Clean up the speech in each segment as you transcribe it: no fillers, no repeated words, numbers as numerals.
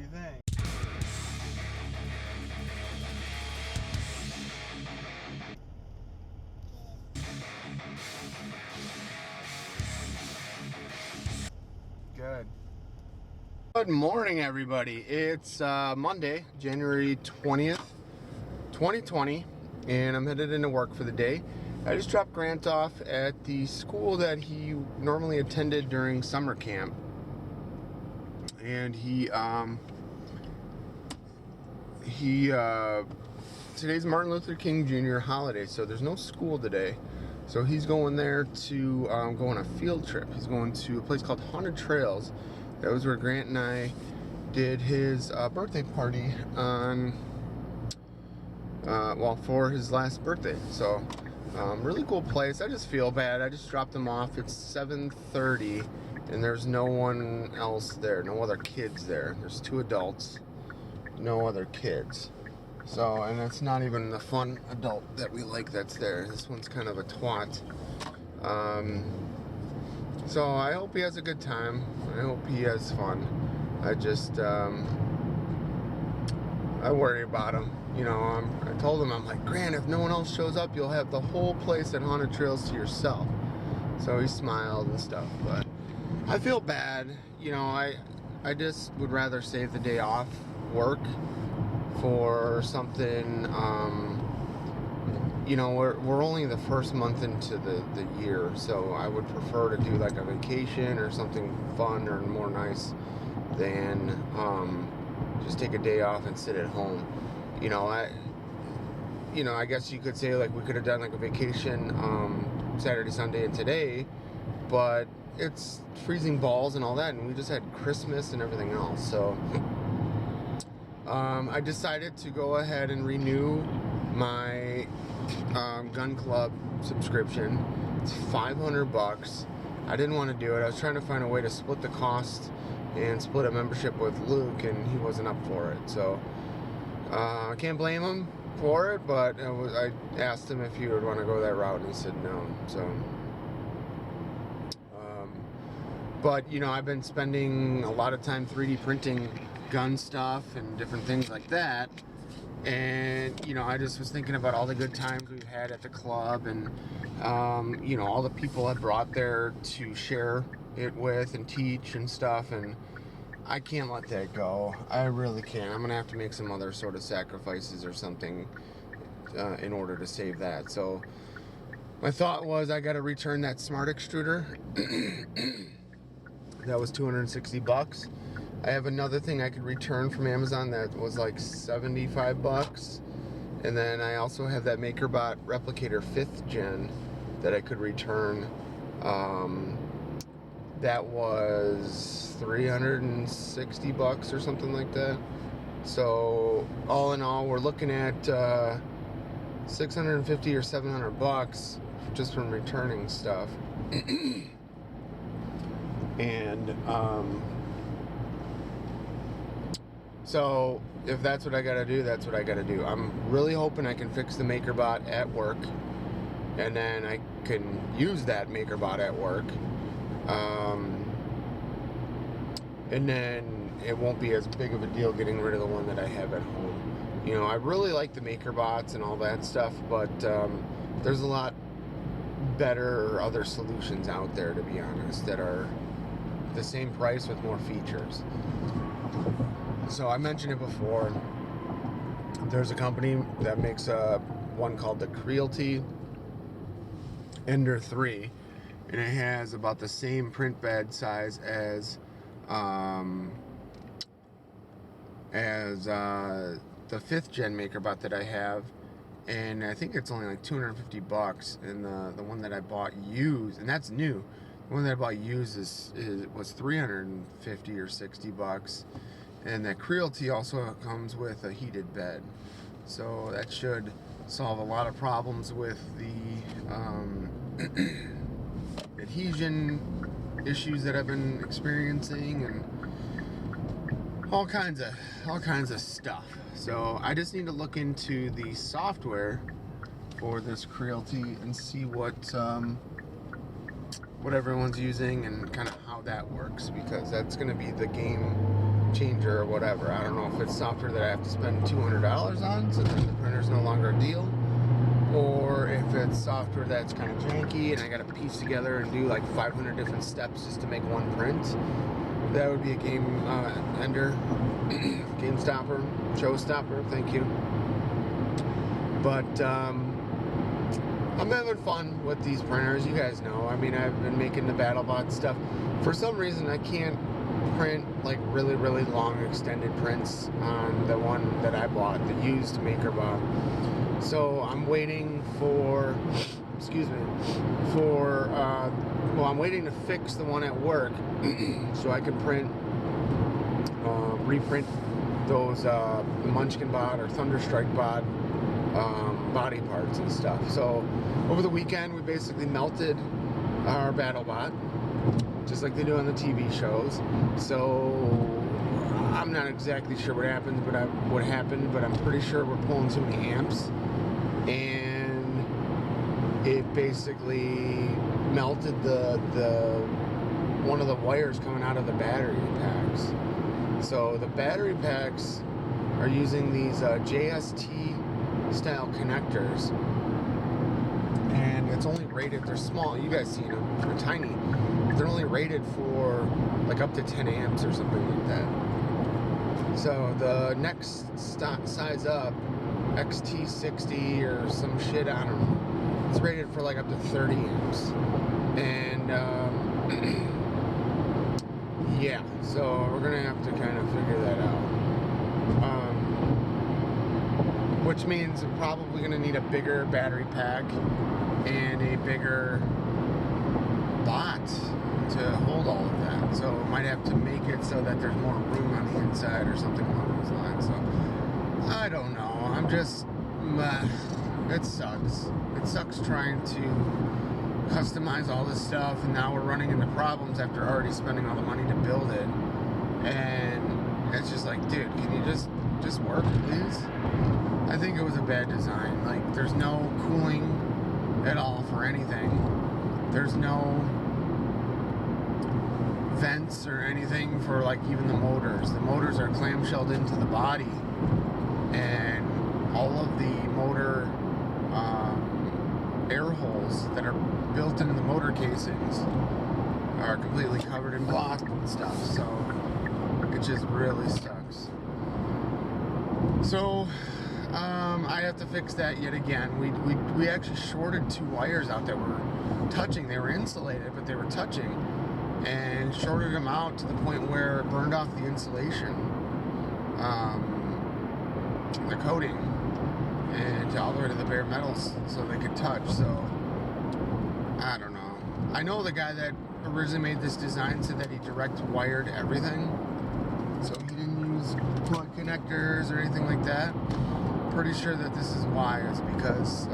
you think? Good. Good morning, everybody. It's Monday, January 20th, 2020, and I'm headed into work for the day. I just dropped Grant off at the school that he normally attended during summer camp. And today's Martin Luther King Jr. holiday, so there's no school today. So he's going there to go on a field trip. He's going to a place called Haunted Trails. That was where Grant and I did his birthday party on, for his last birthday. So, really cool place. I just feel bad. I just dropped him off. It's 7:30, and there's no one else there. No other kids there. There's 2 adults. No other kids. So, and it's not even the fun adult that we like that's there. This one's kind of a twat. So I hope he has a good time. I hope he has fun. I just, I worry about him. You know, I told him, I'm like, Grant, if no one else shows up, you'll have the whole place at Haunted Trails to yourself. So he smiled and stuff, but I feel bad. You know, I just would rather save the day off work for something. You know, we're only the first month into the year, so I would prefer to do like a vacation or something fun or more nice than just take a day off and sit at home. You know, I guess you could say like we could have done like a vacation Saturday, Sunday, and today, but it's freezing balls and all that, and we just had Christmas and everything else. So I decided to go ahead and renew my gun club subscription. It's $500. I didn't want to do it. I was trying to find a way to split the cost and split a membership with Luke, and he wasn't up for it. So I can't blame him for it, but I asked him if he would want to go that route, and he said no. So but you know, I've been spending a lot of time 3D printing gun stuff and different things like that. And, you know, I just was thinking about all the good times we've had at the club, and, you know, all the people I brought there to share it with and teach and stuff, and I can't let that go. I really can't. I'm going to have to make some other sort of sacrifices or something in order to save that. So my thought was I got to return that smart extruder. That was $260. I have another thing I could return from Amazon that was like $75. And then I also have that MakerBot Replicator 5th Gen that I could return. That was $360 or something like that. So all in all, we're looking at $650 or $700 just from returning stuff. And so if that's what I gotta do, that's what I gotta do. I'm really hoping I can fix the MakerBot at work, and then I can use that MakerBot at work, and then it won't be as big of a deal getting rid of the one that I have at home. You know, I really like the MakerBots and all that stuff, but there's a lot better other solutions out there, to be honest, that are the same price with more features. So I mentioned it before. There's a company that makes one called the Creality Ender 3, and it has about the same print bed size as the 5th Gen MakerBot that I have, and I think it's only like $250. And the one that I bought used, and that's new. The one that I bought used was $350 or $60. And that Creality also comes with a heated bed. So that should solve a lot of problems with the adhesion issues that I've been experiencing, and all kinds of stuff. So I just need to look into the software for this Creality and see what everyone's using and kind of how that works, because that's going to be the game changer or whatever. I don't know if it's software that I have to spend $200 on, so then the printer's no longer a deal, or if it's software that's kind of janky and I got to piece together and do like 500 different steps just to make one print. That would be a game ender, game stopper, showstopper. Thank you. But I'm having fun with these printers. You guys know. I mean, I've been making the BattleBot stuff. For some reason, I can't print like really, really long extended prints on the one that I bought, the used MakerBot. So I'm waiting for, well, I'm waiting to fix the one at work so I can print, reprint those Munchkin bot or Thunderstrike bot body parts and stuff. So over the weekend we basically melted our BattleBot just like they do on the TV shows. So I'm not exactly sure what happened, but I'm pretty sure we're pulling too many amps, and it basically melted the one of the wires coming out of the battery packs. So the battery packs are using these JST style connectors, and it's only rated, they're small, you guys seen them, they're tiny, they're only rated for like up to 10 amps or something like that. So the next size up, XT60 or some shit, I don't know, it's rated for like up to 30 amps. And yeah, so we're gonna have to kind of figure that out. Which means we're probably gonna need a bigger battery pack and a bigger bot to hold all of that. So might have to make it so that there's more room on the inside or something along those lines. So I don't know. I'm just, it sucks. It sucks trying to customize all this stuff, and now we're running into problems after already spending all the money to build it. And it's just like, dude, can you just work, please? I think it was a bad design. Like, there's no cooling at all for anything. There's no vents or anything for like even the motors. The motors are clamshelled into the body, and all of the motor air holes that are built into the motor casings are completely covered in block and stuff. So it just really sucks. So I have to fix that yet again. We actually shorted 2 wires out that were touching. They were insulated, but they were touching, and shorted them out to the point where it burned off the insulation, the coating, and all the way to the bare metals so they could touch. So I don't know. I know the guy that originally made this design said that he direct wired everything, so he didn't use plug connectors or anything like that. Pretty sure that this is why. It's because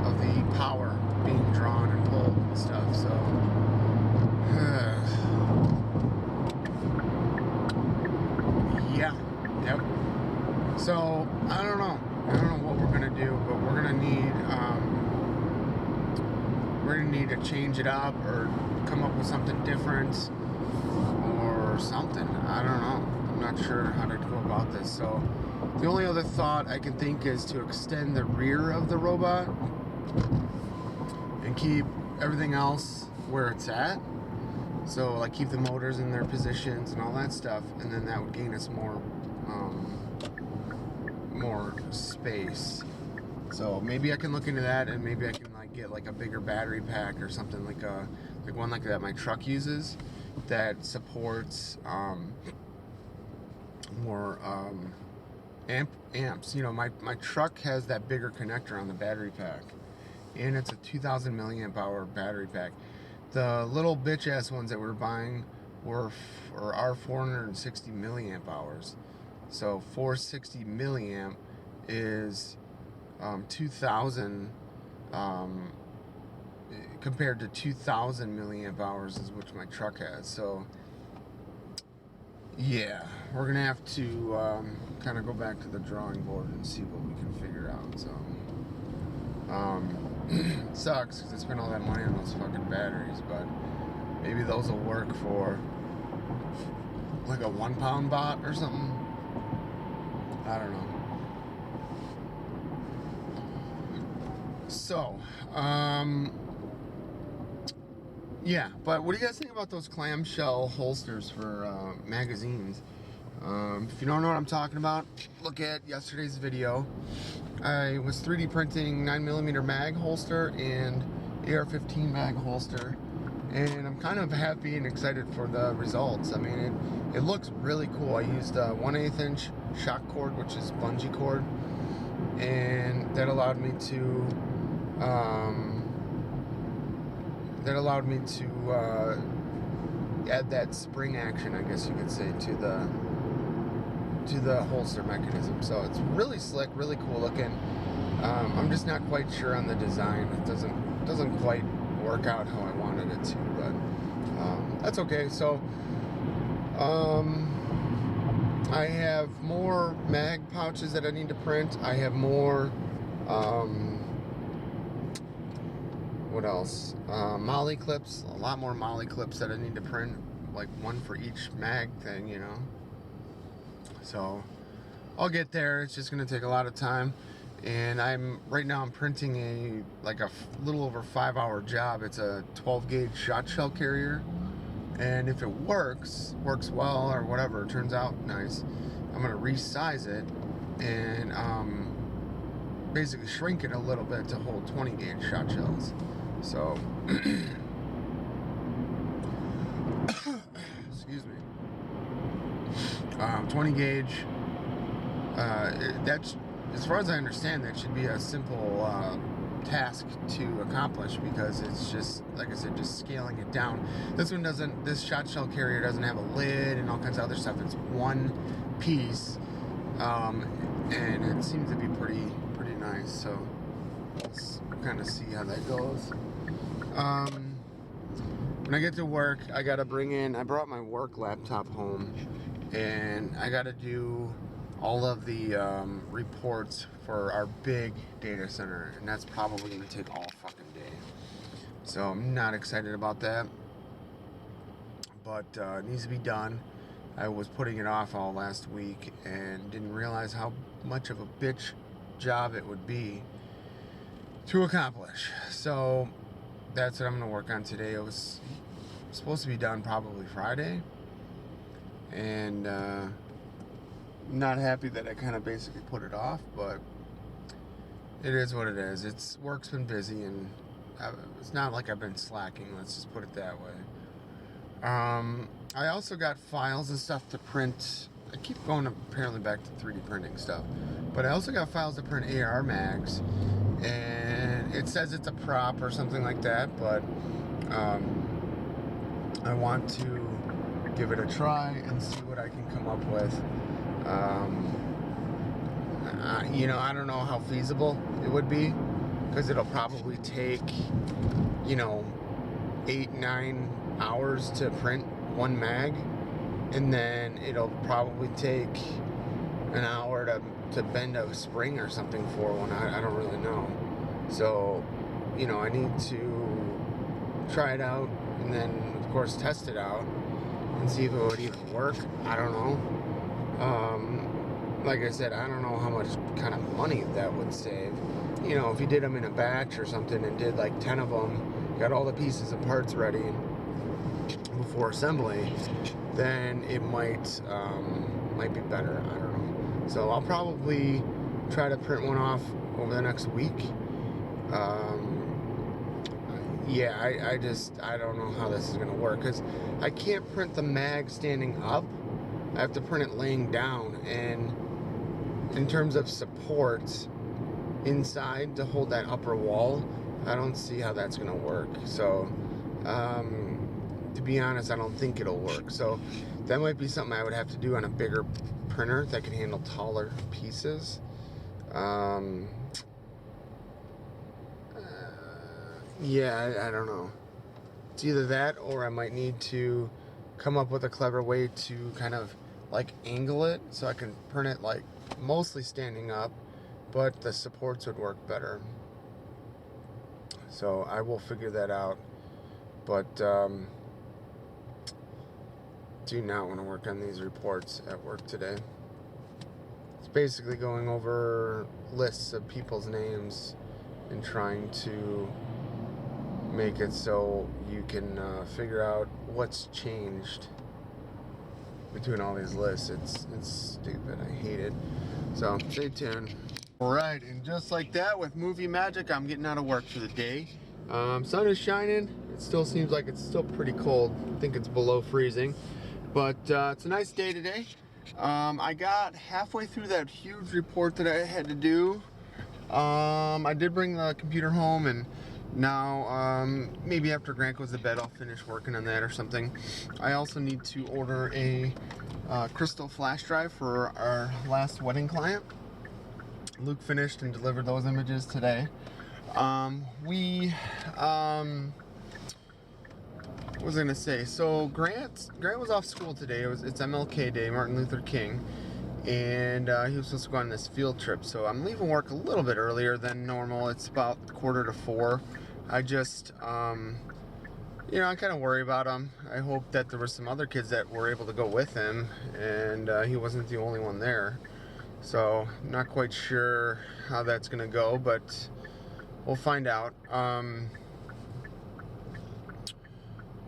of the power being drawn and pulled and stuff. So yeah, yep. So I don't know what we're gonna do, but we're gonna need to change it up or come up with something different or something. I don't know. I'm not sure how to go about this. So the only other thought I can think is to extend the rear of the robot and keep everything else where it's at. So like keep the motors in their positions and all that stuff, and then that would gain us more space. So maybe I can look into that, and maybe I can like get like a bigger battery pack or something, like one like that my truck uses that supports more amps. You know, my truck has that bigger connector on the battery pack, and it's a 2000 milliamp hour battery pack. The little bitch ass ones that we're buying are 460 milliamp hours. So 460 milliamp is 2000 compared to 2000 milliamp hours is which my truck has. So yeah, we're gonna have to kind of go back to the drawing board and see what we can figure out. So it sucks because I spent all that money on those fucking batteries, but maybe those will work for like a 1 pound bot or something. I don't know. So, yeah, but what do you guys think about those clamshell holsters for magazines? If you don't know what I'm talking about, look at yesterday's video. I was 3D printing 9mm mag holster and AR-15 mag holster, and I'm kind of happy and excited for the results. I mean, it looks really cool. I used a 1/8 inch shock cord, which is bungee cord, and that allowed me to add that spring action, I guess you could say, to the holster mechanism. So it's really slick, really cool looking. I'm just not quite sure on the design. It doesn't quite work out how I wanted it to, but that's okay. So I have more mag pouches that I need to print. I have more what else? Molly clips, a lot more Molly clips that I need to print, like one for each mag thing, you know. So I'll get there. It's just gonna take a lot of time, and right now I'm printing a little over 5-hour job. It's a 12 gauge shot shell carrier, and if it works well or whatever, it turns out nice, I'm gonna resize it and basically shrink it a little bit to hold 20 gauge shot shells. So excuse me. 20 gauge. That's, as far as I understand, that should be a simple task to accomplish, because it's just, like I said, just scaling it down. This shot shell carrier doesn't have a lid and all kinds of other stuff. It's one piece, and it seems to be pretty nice. So let's kind of see how that goes. When I get to work, I brought my work laptop home, and I gotta do all of the reports for our big data center, and that's probably gonna take all fucking day. So I'm not excited about that, but it needs to be done. I was putting it off all last week and didn't realize how much of a bitch job it would be to accomplish. So that's what I'm gonna work on today. It was supposed to be done probably Friday, and not happy that I kind of basically put it off, but it is what it is. Work's been busy, and it's not like I've been slacking, let's just put it that way. I also got files and stuff to print. I keep going apparently back to 3D printing stuff, but I also got files to print AR mags, and it says it's a prop or something like that, but I want to give it a try and see what I can come up with. You know, I don't know how feasible it would be, because it'll probably take, 8-9 hours to print one mag, and then it'll probably take an hour to bend a spring or something for one. I don't really know. So, I need to try it out, and then of course test it out and see if it would even work. I don't know. Like I said, I don't know how much kind of money that would save. If you did them in a batch or something and did like 10 of them, got all the pieces and parts ready before assembly, then it might be better. I don't know. So I'll probably try to print one off over the next week. Yeah, I don't know how this is gonna work, because I can't print the mag standing up. I have to print it laying down, and in terms of support inside to hold that upper wall, I don't see how that's gonna work. So to be honest, I don't think it'll work. So that might be something I would have to do on a bigger printer that can handle taller pieces. Yeah, I don't know. It's either that, or I might need to come up with a clever way to kind of like angle it so I can print it like mostly standing up, but the supports would work better. So I will figure that out. But do not want to work on these reports at work today. It's basically going over lists of people's names and trying to make it so you can figure out what's changed between all these lists. It's stupid. I hate it. So stay tuned. Alright, and just like that, with movie magic, I'm getting out of work for the day. Sun is shining. It still seems like it's still pretty cold. I think it's below freezing. But it's a nice day today. I got halfway through that huge report that I had to do. I did bring the computer home, and now maybe after Grant goes to bed I'll finish working on that or something. I also need to order a crystal flash drive for our last wedding client. Luke finished and delivered those images today. What was I gonna say? So Grant was off school today. It's MLK Day, Martin Luther King, and he was supposed to go on this field trip. So I'm leaving work a little bit earlier than normal. It's about 3:45. I just, I kind of worry about him. I hope that there were some other kids that were able to go with him, and he wasn't the only one there. So I'm not quite sure how that's gonna go, but we'll find out.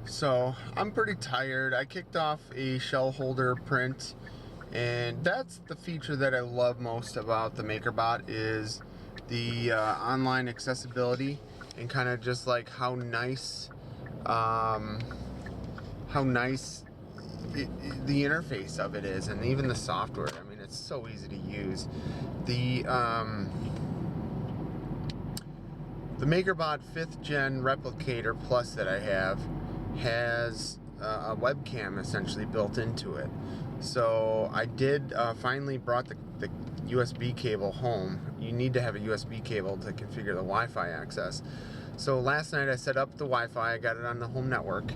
So I'm pretty tired. I kicked off a shell holder print, and that's the feature that I love most about the MakerBot, is the online accessibility, and kind of just like how nice the interface of it is, and even the software. I mean, it's so easy to use. The MakerBot 5th Gen Replicator Plus that I have has a webcam essentially built into it. So I did finally brought the USB cable home. You need to have a USB cable to configure the Wi-Fi access. So last night I set up the Wi-Fi, I got it on the home network,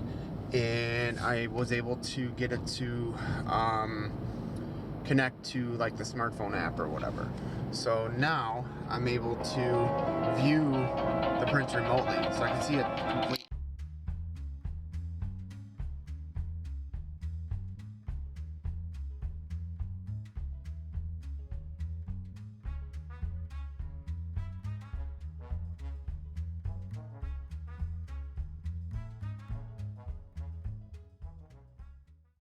and I was able to get it to connect to like the smartphone app or whatever. So now I'm able to view the print remotely, so I can see it completely.